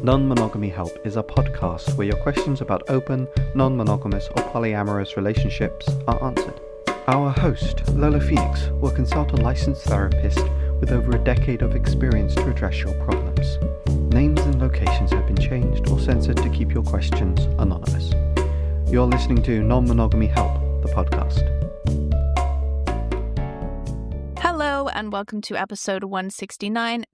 Non-Monogamy Help is a podcast where your questions about open, non-monogamous or polyamorous relationships are answered. Our host, Lola Phoenix, will consult a licensed therapist with over a decade of experience to address your problems. Names and locations have been changed or censored to keep your questions anonymous. You're listening to Non-Monogamy Help, the podcast. Hello, and welcome to episode 169,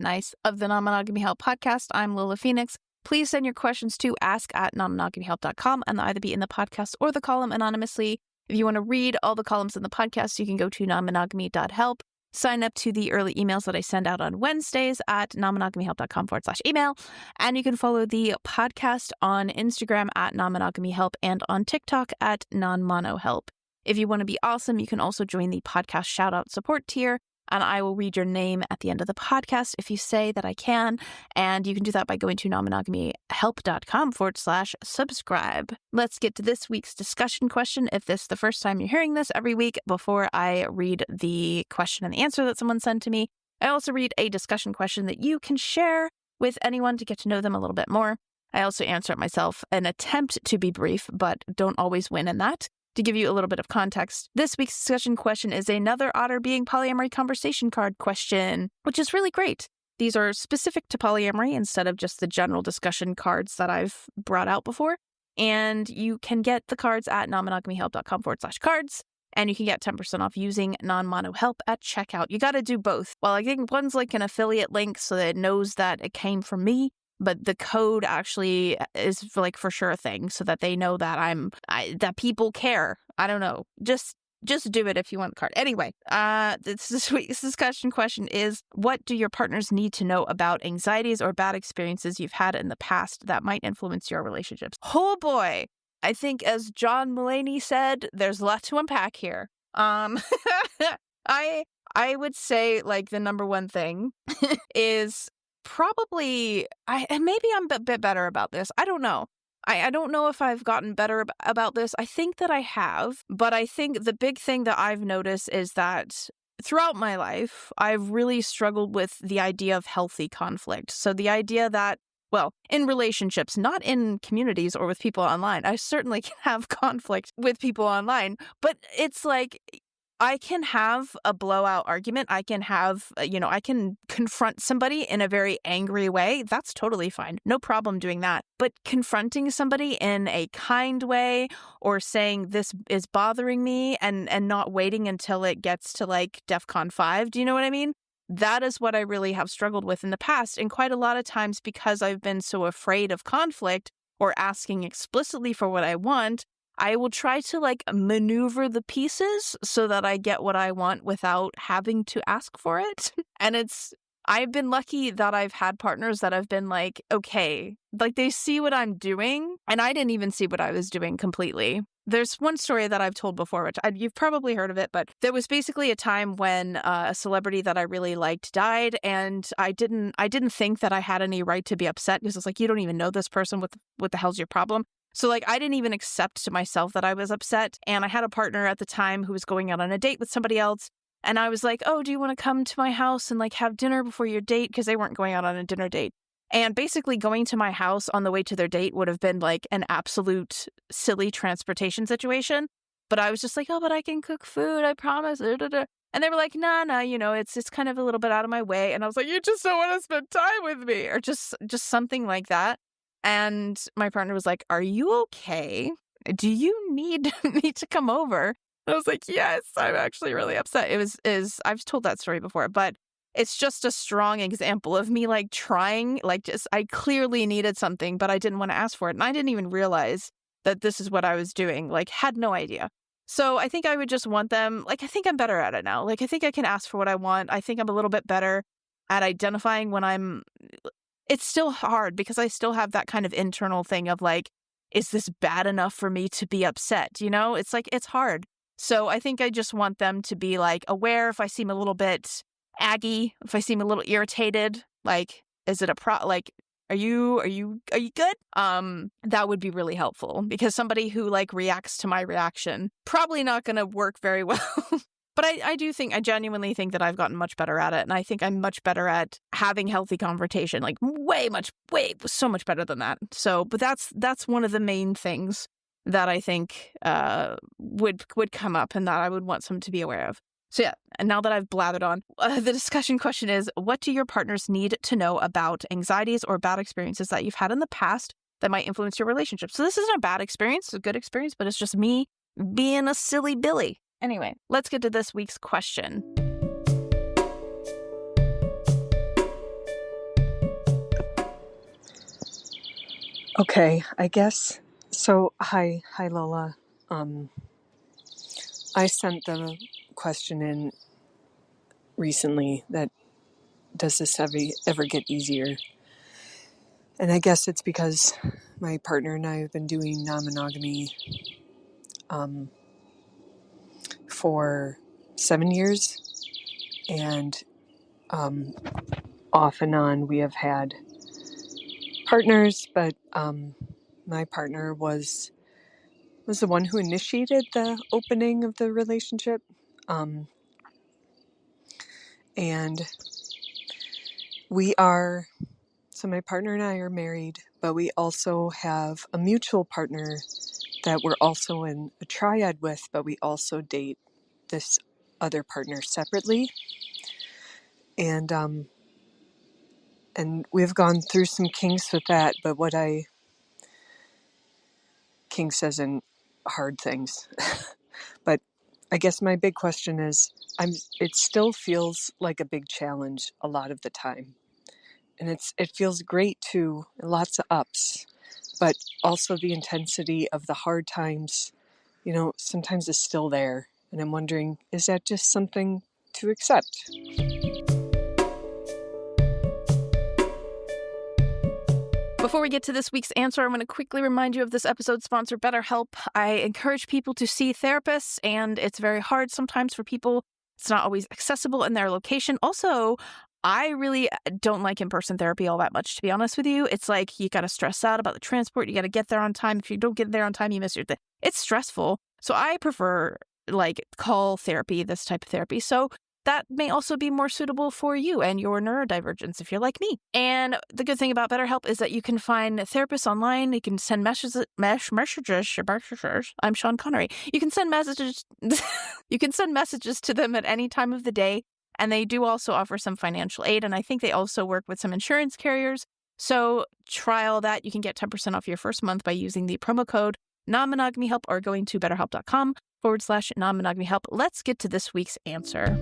of the Non-Monogamy Help podcast. I'm Lola Phoenix. Please send your questions to ask@nonmonogamyhelp.com and they'll either be in the podcast or the column anonymously. If you want to read all the columns in the podcast, you can go to nonmonogamy.help. Sign up to the early emails that I send out on Wednesdays at nonmonogamyhelp.com/email. And you can follow the podcast on Instagram at nonmonogamyhelp and on TikTok at nonmonohelp. If you want to be awesome, you can also join the podcast shout-out support tier, and I will read your name at the end of the podcast if you say that I can. And you can do that by going to nonmonogamyhelp.com/subscribe. Let's get to this week's discussion question. If this is the first time you're hearing this every week, before I read the question and the answer that someone sent to me, I also read a discussion question that you can share with anyone to get to know them a little bit more. I also answer it myself, an attempt to be brief, but don't always win in that. To give you a little bit of context, this week's discussion question is another Otter Being Polyamory conversation card question, which is really great. These are specific to polyamory instead of just the general discussion cards that I've brought out before. And you can get the cards at nonmonogamyhelp.com/cards, and you can get 10% off using non-mono-help at checkout. You got to do both. Well, I think one's like an affiliate link so that it knows that it came from me, but the code actually is like for sure a thing so that they know that that people care. I don't know. Just do it if you want the card. Anyway, this week's discussion question is, what do your partners need to know about anxieties or bad experiences you've had in the past that might influence your relationships? Oh boy. I think as John Mulaney said, there's a lot to unpack here. I would say like the number one thing is probably, maybe I'm a bit better about this. I don't know. I don't know if I've gotten better about this. I think that I have, but I think the big thing that I've noticed is that throughout my life, I've really struggled with the idea of healthy conflict. So the idea that, well, in relationships, not in communities or with people online, I certainly can have conflict with people online, but it's like, I can have a blowout argument. I can have, I can confront somebody in a very angry way. That's totally fine. No problem doing that. But confronting somebody in a kind way or saying this is bothering me and not waiting until it gets to like DEFCON 5. Do you know what I mean? That is what I really have struggled with in the past. And quite a lot of times because I've been so afraid of conflict or asking explicitly for what I want, I will try to like maneuver the pieces so that I get what I want without having to ask for it. And I've been lucky that I've had partners that have been like, okay, like they see what I'm doing and I didn't even see what I was doing completely. There's one story that I've told before, which you've probably heard of it, but there was basically a time when a celebrity that I really liked died, and I didn't think that I had any right to be upset because it's like, you don't even know this person. What the hell's your problem? So like I didn't even accept to myself that I was upset. And I had a partner at the time who was going out on a date with somebody else. And I was like, oh, do you want to come to my house and like have dinner before your date? Because they weren't going out on a dinner date. And basically going to my house on the way to their date would have been like an absolute silly transportation situation. But I was just like, oh, but I can cook food. I promise. And they were like, nah, it's kind of a little bit out of my way. And I was like, you just don't want to spend time with me, or just something like that. And my partner was like, are you okay? Do you need me to come over? I was like, yes, I'm actually really upset. I've told that story before, but it's just a strong example of me like trying, I clearly needed something, but I didn't want to ask for it. And I didn't even realize that this is what I was doing, like had no idea. So I think I would just want them, like, I think I'm better at it now. Like, I think I can ask for what I want. I think I'm a little bit better at identifying when it's still hard because I still have that kind of internal thing of like, is this bad enough for me to be upset? It's like, it's hard. So I think I just want them to be like aware if I seem a little bit aggy, if I seem a little irritated, like, is it are you good? That would be really helpful because somebody who like reacts to my reaction, probably not going to work very well. But I genuinely think that I've gotten much better at it. And I think I'm much better at having healthy conversation, like so much better than that. So, but that's one of the main things that I think would come up and that I would want someone to be aware of. So yeah, and now that I've blathered on, the discussion question is, what do your partners need to know about anxieties or bad experiences that you've had in the past that might influence your relationship? So this isn't a bad experience, it's a good experience, but it's just me being a silly Billy. Anyway, let's get to this week's question. Okay, I guess. So, hi Lola. I sent the question in recently that does this ever get easier? And I guess it's because my partner and I have been doing non-monogamy for 7 years, and off and on we have had partners, but my partner was the one who initiated the opening of the relationship, and so my partner and I are married, but we also have a mutual partner that we're also in a triad with, but we also date this other partner separately. And we've gone through some kinks with that, but kinks as in hard things. But I guess my big question is, it still feels like a big challenge a lot of the time. And it feels great too, lots of ups, but also the intensity of the hard times, sometimes is still there. And I'm wondering, is that just something to accept? Before we get to this week's answer, I'm going to quickly remind you of this episode's sponsor, BetterHelp. I encourage people to see therapists, and it's very hard sometimes for people. It's not always accessible in their location. Also, I really don't like in-person therapy all that much, to be honest with you. It's like you got to stress out about the transport. You got to get there on time. If you don't get there on time, you miss your thing. It's stressful. So I prefer call therapy, this type of therapy. So that may also be more suitable for you and your neurodivergence if you're like me. And the good thing about BetterHelp is that you can find therapists online. You can send messages. I'm Sean Connery. You can send messages. You can send messages to them at any time of the day. And they do also offer some financial aid. And I think they also work with some insurance carriers. So try all that. You can get 10% off your first month by using the promo code Non-Monogamy Help or going to betterhelp.com/non-monogamy help. Let's get to this week's answer.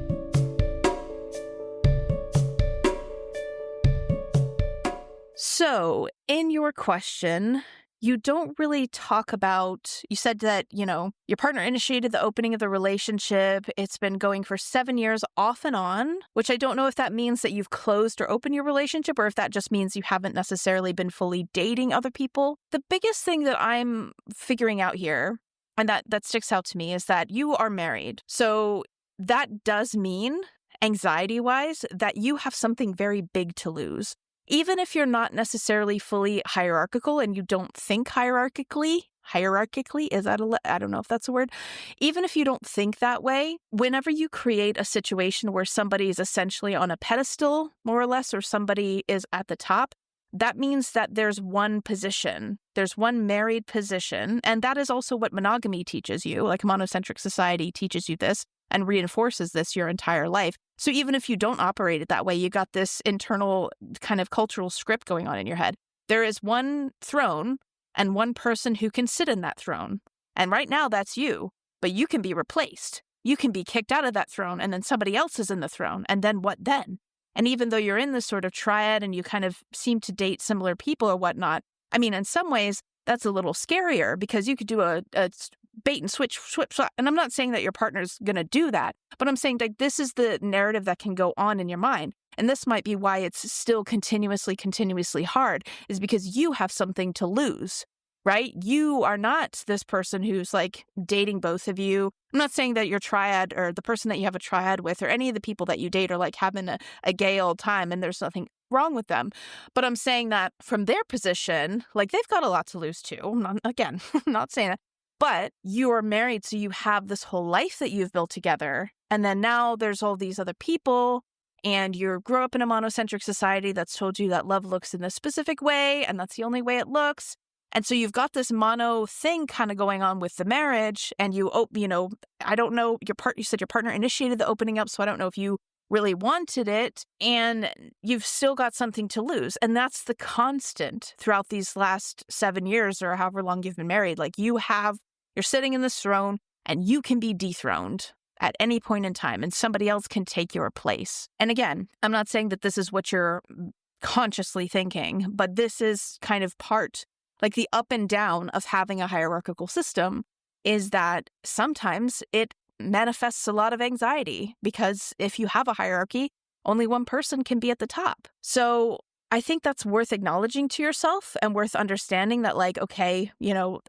So in your question, you don't really talk about, you said that, your partner initiated the opening of the relationship. It's been going for 7 years off and on, which I don't know if that means that you've closed or opened your relationship or if that just means you haven't necessarily been fully dating other people. The biggest thing that I'm figuring out here, and that sticks out to me, is that you are married. So that does mean, anxiety-wise, that you have something very big to lose. Even if you're not necessarily fully hierarchical and you don't think hierarchically, is that I don't know if that's a word. Even if you don't think that way, whenever you create a situation where somebody is essentially on a pedestal, more or less, or somebody is at the top, that means that there's one position. There's one married position. And that is also what monogamy teaches you. Like monocentric society teaches you this and reinforces this your entire life. So even if you don't operate it that way, you got this internal kind of cultural script going on in your head. There is one throne and one person who can sit in that throne. And right now that's you, but you can be replaced. You can be kicked out of that throne and then somebody else is in the throne. And then what then? And even though you're in this sort of triad and you kind of seem to date similar people or whatnot, I mean, in some ways, that's a little scarier because you could do a bait and switch. And I'm not saying that your partner's going to do that, but I'm saying that this is the narrative that can go on in your mind. And this might be why it's still continuously hard, is because you have something to lose, right? You are not this person who's dating both of you. I'm not saying that your triad or the person that you have a triad with or any of the people that you date are having a gay old time and there's nothing wrong with them. But I'm saying that from their position, they've got a lot to lose too. Again, I'm not saying that. But you are married, so you have this whole life that you've built together. And then now there's all these other people, and you grow up in a monocentric society that's told you that love looks in this specific way, and that's the only way it looks. And so you've got this mono thing kind of going on with the marriage, and I don't know, you said your partner initiated the opening up, so I don't know if you really wanted it, and you've still got something to lose. And that's the constant throughout these last 7 years or however long you've been married. Like you're sitting in this throne and you can be dethroned at any point in time and somebody else can take your place. And again, I'm not saying that this is what you're consciously thinking, but this is kind of part, like the up and down of having a hierarchical system is that sometimes it manifests a lot of anxiety because if you have a hierarchy, only one person can be at the top. So I think that's worth acknowledging to yourself and worth understanding that, like, okay,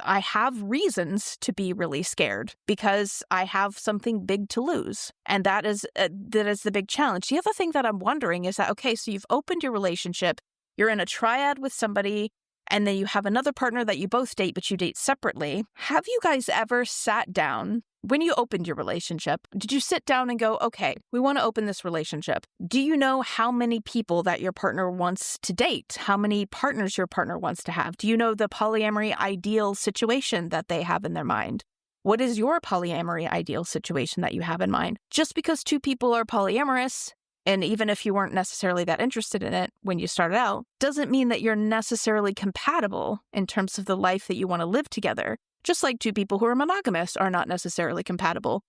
I have reasons to be really scared because I have something big to lose. And that is the big challenge. The other thing that I'm wondering is that, okay, so you've opened your relationship, you're in a triad with somebody, and then you have another partner that you both date, but you date separately. Have you guys ever sat down when you opened your relationship? Did you sit down and go, okay, we want to open this relationship. Do you know how many people that your partner wants to date? How many partners your partner wants to have? Do you know the polyamory ideal situation that they have in their mind? What is your polyamory ideal situation that you have in mind? Just because two people are polyamorous, and even if you weren't necessarily that interested in it when you started out, doesn't mean that you're necessarily compatible in terms of the life that you want to live together. Just like two people who are monogamous are not necessarily compatible.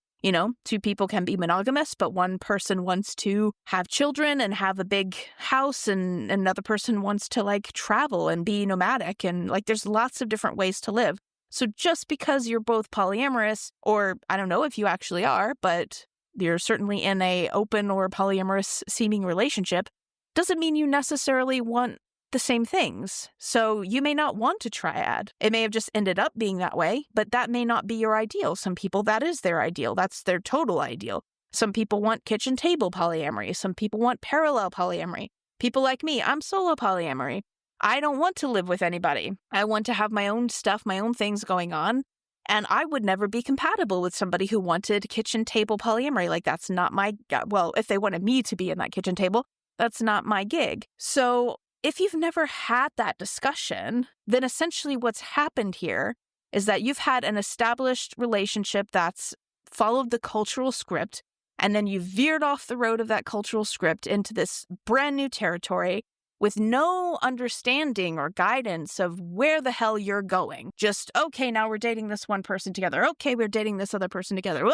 Two people can be monogamous, but one person wants to have children and have a big house, and another person wants to like travel and be nomadic. And like there's lots of different ways to live. So just because you're both polyamorous, or I don't know if you actually are, but you're certainly in a open or polyamorous seeming relationship, doesn't mean you necessarily want the same things. So you may not want a triad. It may have just ended up being that way, but that may not be your ideal. Some people, that is their ideal. That's their total ideal. Some people want kitchen table polyamory. Some people want parallel polyamory. People like me, I'm solo polyamory. I don't want to live with anybody. I want to have my own stuff, my own things going on. And I would never be compatible with somebody who wanted kitchen table polyamory. Like that's not if they wanted me to be in that kitchen table, that's not my gig. So if you've never had that discussion, then essentially what's happened here is that you've had an established relationship that's followed the cultural script, and then you veered off the road of that cultural script into this brand new territory with no understanding or guidance of where the hell you're going. Just, okay, now we're dating this one person together. Okay, we're dating this other person together.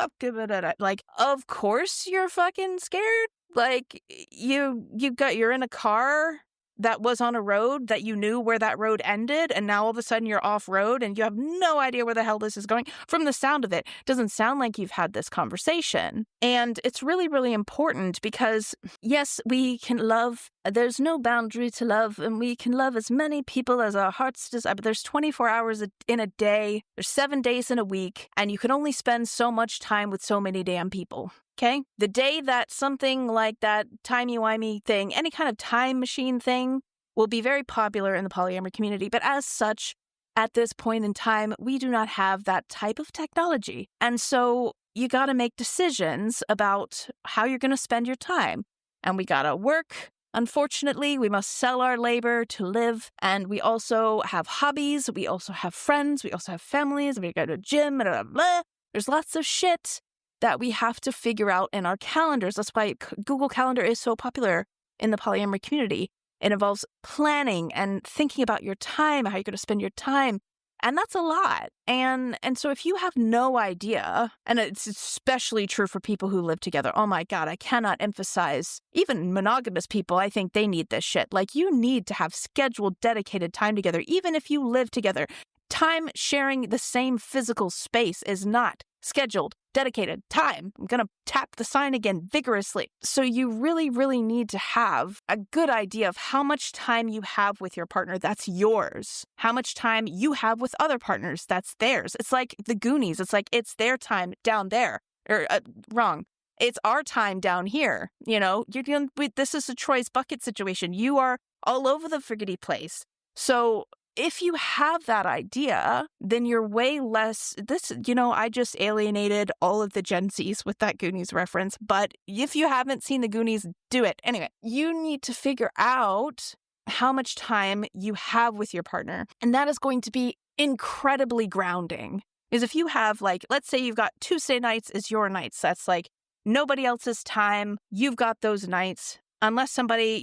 Like, of course you're fucking scared. Like, you're in a car that was on a road that you knew where that road ended, and now all of a sudden you're off road and you have no idea where the hell this is going. From the sound of it, doesn't sound like you've had this conversation. And it's really, really important because, yes, we can love. There's no boundary to love, and we can love as many people as our hearts desire, but there's 24 hours in a day, there's 7 days in a week, and you can only spend so much time with so many damn people. Okay? The day that something like that timey-wimey thing, any kind of time machine thing, will be very popular in the polyamory community. But as such, at this point in time, we do not have that type of technology. And so you got to make decisions about how you're going to spend your time. And we got to work. Unfortunately, we must sell our labor to live. And we also have hobbies. We also have friends. We also have families. We go to a gym. Blah, blah, blah. There's lots of shit that we have to figure out in our calendars. That's why Google Calendar is so popular in the polyamory community. It involves planning and thinking about your time, how you're going to spend your time. And that's a lot. And so if you have no idea, and it's especially true for people who live together, oh my God, I cannot emphasize, even monogamous people, I think they need this shit. Like you need to have scheduled, dedicated time together, even if you live together. Time sharing the same physical space is not scheduled, dedicated time. I'm going to tap the sign again vigorously. So you really, really need to have a good idea of how much time you have with your partner that's yours, how much time you have with other partners that's theirs. It's like the Goonies. It's like it's their time down there. Or wrong. It's our time down here. You're dealing with, this is a Troy's bucket situation. You are all over the friggity place. So if you have that idea, then you're way less I just alienated all of the Gen Zs with that Goonies reference, but if you haven't seen the Goonies, do it. Anyway, you need to figure out how much time you have with your partner, and that is going to be incredibly grounding. Is if you have, like, let's say you've got Tuesday nights is your nights. That's like nobody else's time. You've got those nights. Unless somebody,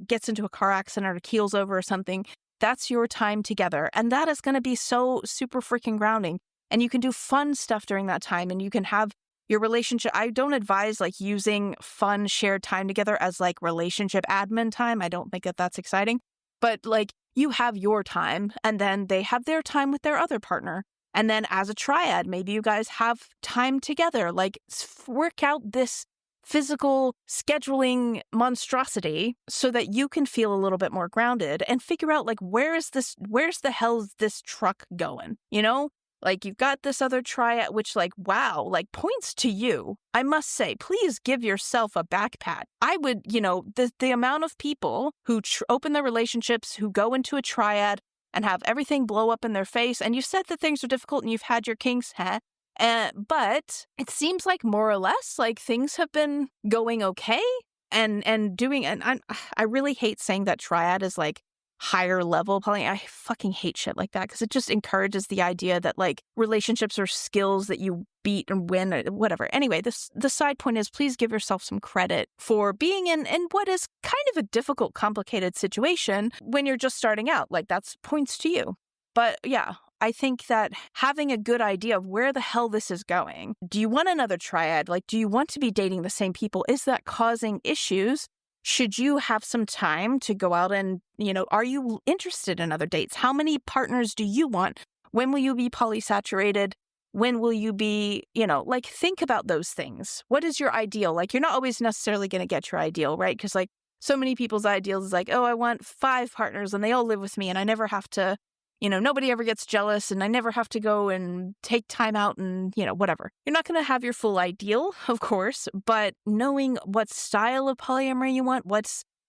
gets into a car accident or keels over or something, that's your time together. And that is going to be so super freaking grounding. And you can do fun stuff during that time, and you can have your relationship. I don't advise like using fun shared time together as like relationship admin time. I don't think that that's exciting. But like you have your time, and then they have their time with their other partner. And then as a triad, maybe you guys have time together, like work out this physical scheduling monstrosity so that you can feel a little bit more grounded and figure out like, where's the hell's this truck going? Like you've got this other triad, which like, wow, like points to you. I must say, please give yourself a back pat. I would, the amount of people who open their relationships, who go into a triad and have everything blow up in their face. And you said that things are difficult and you've had your kinks, but it seems like more or less like things have been going okay and doing. And I really hate saying that triad is like higher level poly. I fucking hate shit like that because it just encourages the idea that like relationships are skills that you beat and win or whatever. Anyway, the side point is please give yourself some credit for being in what is kind of a difficult, complicated situation when you're just starting out. Like that's points to you. But yeah, I think that having a good idea of where the hell this is going. Do you want another triad? Like, do you want to be dating the same people? Is that causing issues? Should you have some time to go out and, are you interested in other dates? How many partners do you want? When will you be polysaturated? When will you be, like think about those things. What is your ideal? Like you're not always necessarily going to get your ideal, right? Because like so many people's ideals is like, oh, I want 5 partners and they all live with me and I never have to, nobody ever gets jealous and I never have to go and take time out and, whatever. You're not going to have your full ideal, of course, but knowing what style of polyamory you want,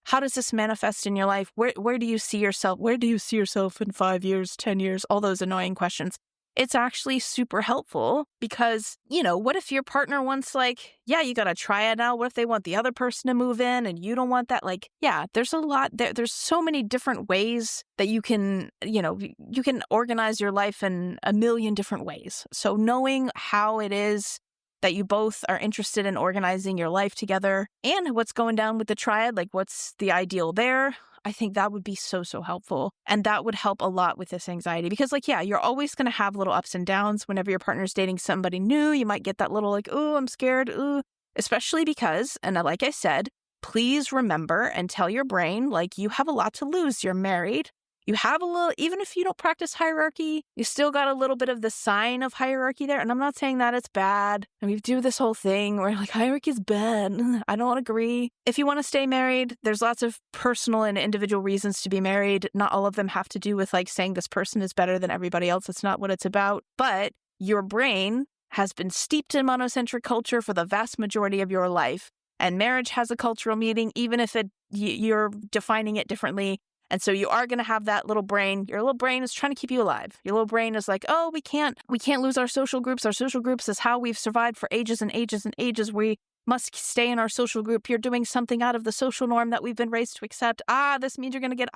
how does this manifest in your life? Where do you see yourself? Where do you see yourself in 5 years, 10 years? All those annoying questions. It's actually super helpful because, what if your partner wants like, yeah, you got a triad now. What if they want the other person to move in and you don't want that? Like, yeah, there's a lot there. There's so many different ways that you can, you can organize your life in a million different ways. So knowing how it is that you both are interested in organizing your life together and what's going down with the triad, like what's the ideal there, I think that would be so, so helpful. And that would help a lot with this anxiety because like, yeah, you're always going to have little ups and downs. Whenever your partner's dating somebody new, you might get that little like, oh, I'm scared. Ooh. Especially because, and like I said, please remember and tell your brain, like you have a lot to lose. You're married. You have a little, even if you don't practice hierarchy, you still got a little bit of the sign of hierarchy there. And I'm not saying that it's bad. And we do this whole thing where like hierarchy is bad. I don't agree. If you want to stay married, there's lots of personal and individual reasons to be married. Not all of them have to do with like saying this person is better than everybody else. That's not what it's about. But your brain has been steeped in monocentric culture for the vast majority of your life. And marriage has a cultural meaning, even if you're defining it differently. And so you are going to have that little brain. Your little brain is trying to keep you alive. Your little brain is like, oh, we can't lose our social groups. Our social groups is how we've survived for ages and ages and ages. We must stay in our social group. You're doing something out of the social norm that we've been raised to accept. This means you're going to get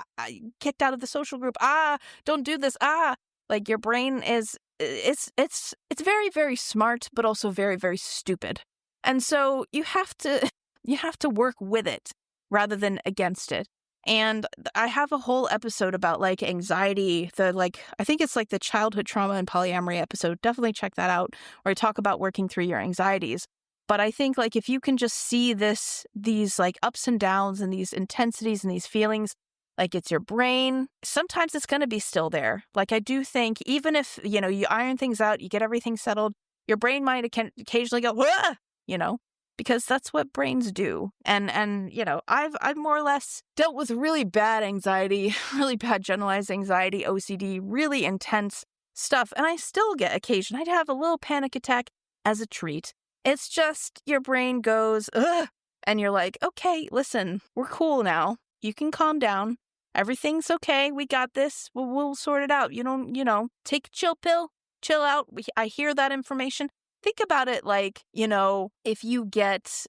kicked out of the social group. Don't do this. Like your brain is, it's very, very smart, but also very, very stupid. And so you have to work with it rather than against it. And I have a whole episode about like anxiety, I think it's like the childhood trauma and polyamory episode. Definitely check that out, where I talk about working through your anxieties. But I think like if you can just see these like ups and downs and these intensities and these feelings, like it's your brain, sometimes it's going to be still there. Like I do think even if, you iron things out, you get everything settled, your brain might occasionally go, whoa, because that's what brains do. And I've more or less dealt with really bad anxiety, really bad generalized anxiety, OCD, really intense stuff. And I still get occasion. I'd have a little panic attack as a treat. It's just your brain goes, ugh, and you're like, okay, listen, we're cool now. You can calm down. Everything's okay. We got this. We'll sort it out. You don't, take a chill pill, chill out. I hear that information. Think about it like, if you get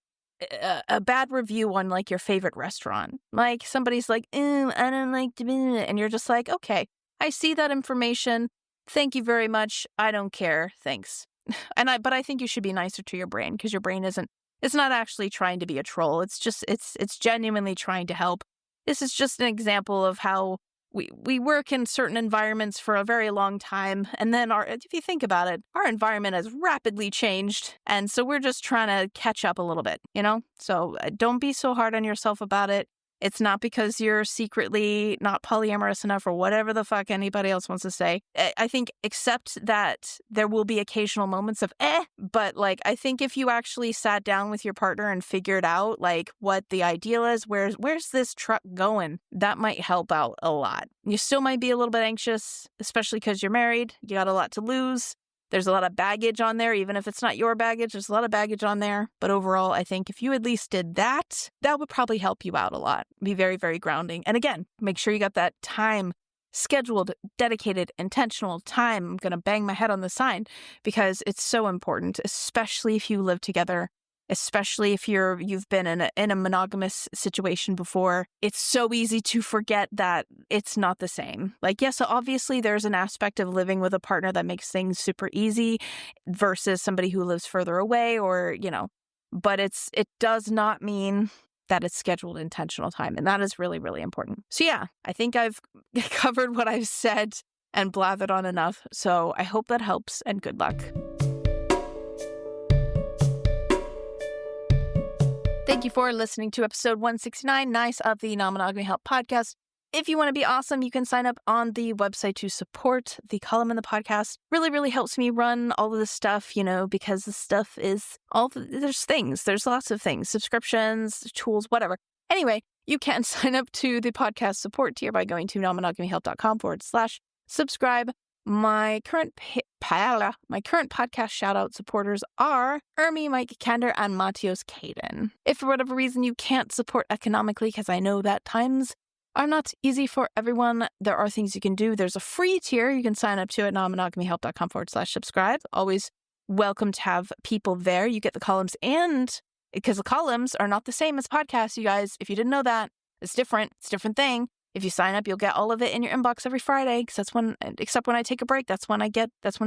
a bad review on like your favorite restaurant, like somebody's like, I don't like, and you're just like, okay, I see that information. Thank you very much. I don't care. Thanks. But I think you should be nicer to your brain, because your brain it's not actually trying to be a troll. It's just, it's genuinely trying to help. This is just an example of how we work in certain environments for a very long time. And then if you think about it, our environment has rapidly changed. And so we're just trying to catch up a little bit, So don't be so hard on yourself about it. It's not because you're secretly not polyamorous enough or whatever the fuck anybody else wants to say. I think accept that there will be occasional moments of but like, I think if you actually sat down with your partner and figured out like what the ideal is, where's this truck going, that might help out a lot. You still might be a little bit anxious, especially because you're married. You got a lot to lose. There's a lot of baggage on there. Even if it's not your baggage, there's a lot of baggage on there. But overall, I think if you at least did that, that would probably help you out a lot. Be very, very grounding. And again, make sure you got that time scheduled, dedicated, intentional time. I'm going to bang my head on the sign because it's so important, especially if you live together, especially if you've been in a monogamous situation before. It's so easy to forget that it's not the same. Like, yes, obviously there's an aspect of living with a partner that makes things super easy versus somebody who lives further away or, but it does not mean that it's scheduled intentional time. And that is really, really important. So yeah, I think I've covered what I've said and blathered on enough. So I hope that helps, and good luck. Thank you for listening to episode 169, Nice, of the Non-Monogamy Help podcast. If you want to be awesome, you can sign up on the website to support the column in the podcast. Really, really helps me run all of this stuff, because the stuff is there's lots of things, subscriptions, tools, whatever. Anyway, you can sign up to the podcast support tier by going to nonmonogamyhelp.com/subscribe. My current podcast shout-out supporters are Ermi, Mike Kander, and Matios Caden. If for whatever reason you can't support economically, because I know that times are not easy for everyone, there are things you can do. There's a free tier you can sign up to at nonmonogamyhelp.com/subscribe. Always welcome to have people there. You get the columns, and because the columns are not the same as podcasts, you guys, if you didn't know that, it's different. It's a different thing. If you sign up, you'll get all of it in your inbox every Friday, because except when I take a break, that's when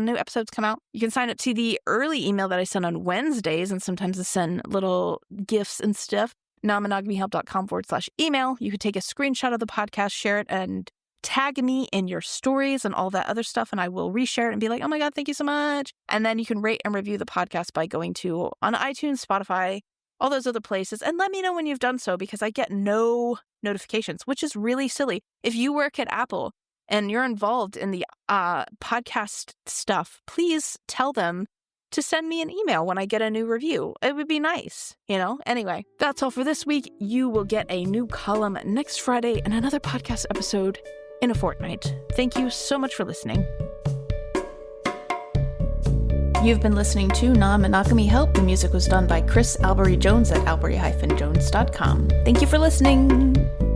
new episodes come out. You can sign up to the early email that I send on Wednesdays, and sometimes I send little gifts and stuff. nonmonogamyhelp.com/email. You could take a screenshot of the podcast, share it, and tag me in your stories and all that other stuff, and I will reshare it and be like, oh my God, thank you so much. And then you can rate and review the podcast by going to on iTunes, Spotify, all those other places, and let me know when you've done so, because I get no notifications, which is really silly. If you work at Apple and you're involved in the podcast stuff, please tell them to send me an email when I get a new review. It would be nice, Anyway, that's all for this week. You will get a new column next Friday and another podcast episode in a fortnight. Thank you so much for listening. You've been listening to Non-Monogamy Help. The music was done by Chris Albury Jones at albury-jones.com. Thank you for listening.